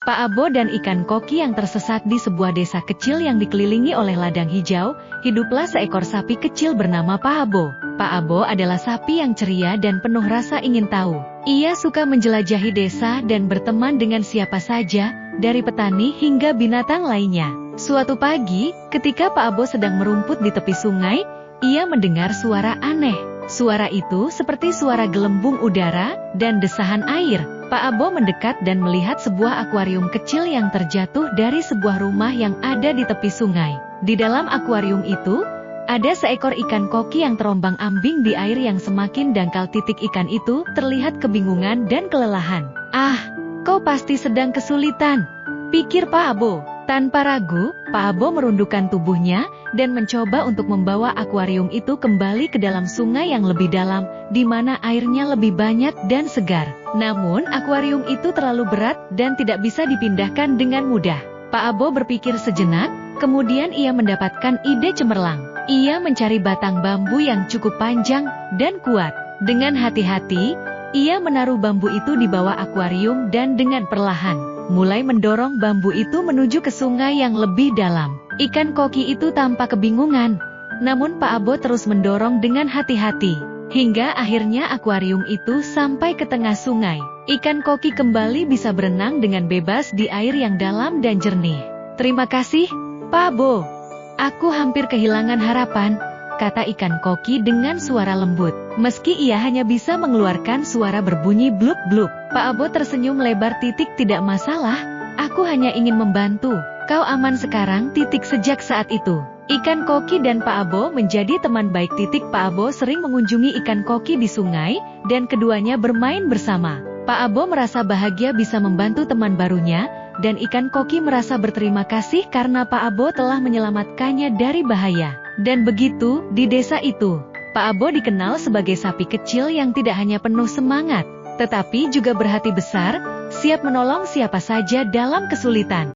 Pak Abo dan ikan koki yang tersesat di sebuah desa kecil yang dikelilingi oleh ladang hijau, hiduplah seekor sapi kecil bernama Pak Abo. Pak Abo adalah sapi yang ceria dan penuh rasa ingin tahu. Ia suka menjelajahi desa dan berteman dengan siapa saja, dari petani hingga binatang lainnya. Suatu pagi, ketika Pak Abo sedang merumput di tepi sungai, ia mendengar suara aneh. Suara itu seperti suara gelembung udara dan desahan air. Pak Abo mendekat dan melihat sebuah akuarium kecil yang terjatuh dari sebuah rumah yang ada di tepi sungai. Di dalam akuarium itu, ada seekor ikan koki yang terombang-ambing di air yang semakin dangkal. Titik ikan itu terlihat kebingungan dan kelelahan. "Ah, kau pasti sedang kesulitan," pikir Pak Abo. Tanpa ragu, Pak Abo merundukkan tubuhnya dan mencoba untuk membawa akuarium itu kembali ke dalam sungai yang lebih dalam, di mana airnya lebih banyak dan segar. Namun, akuarium itu terlalu berat dan tidak bisa dipindahkan dengan mudah. Pak Abo berpikir sejenak, kemudian ia mendapatkan ide cemerlang. Ia mencari batang bambu yang cukup panjang dan kuat. Dengan hati-hati, ia menaruh bambu itu di bawah akuarium dan dengan perlahan mulai mendorong bambu itu menuju ke sungai yang lebih dalam. Ikan koki itu tampak kebingungan, namun Pak Abo terus mendorong dengan hati-hati, hingga akhirnya akuarium itu sampai ke tengah sungai. Ikan koki kembali bisa berenang dengan bebas di air yang dalam dan jernih. "Terima kasih, Pak Abo. Aku hampir kehilangan harapan," kata ikan koki dengan suara lembut. Meski ia hanya bisa mengeluarkan suara berbunyi bluk-bluk. Pak Abo tersenyum lebar. "Tidak masalah, aku hanya ingin membantu. Kau aman sekarang." Sejak saat itu, ikan koki dan Pak Abo menjadi teman baik. Pak Abo sering mengunjungi ikan koki di sungai, dan keduanya bermain bersama. Pak Abo merasa bahagia bisa membantu teman barunya, dan ikan koki merasa berterima kasih karena Pak Abo telah menyelamatkannya dari bahaya. Dan begitu, di desa itu, Pak Abo dikenal sebagai sapi kecil yang tidak hanya penuh semangat, tetapi juga berhati besar, siap menolong siapa saja dalam kesulitan.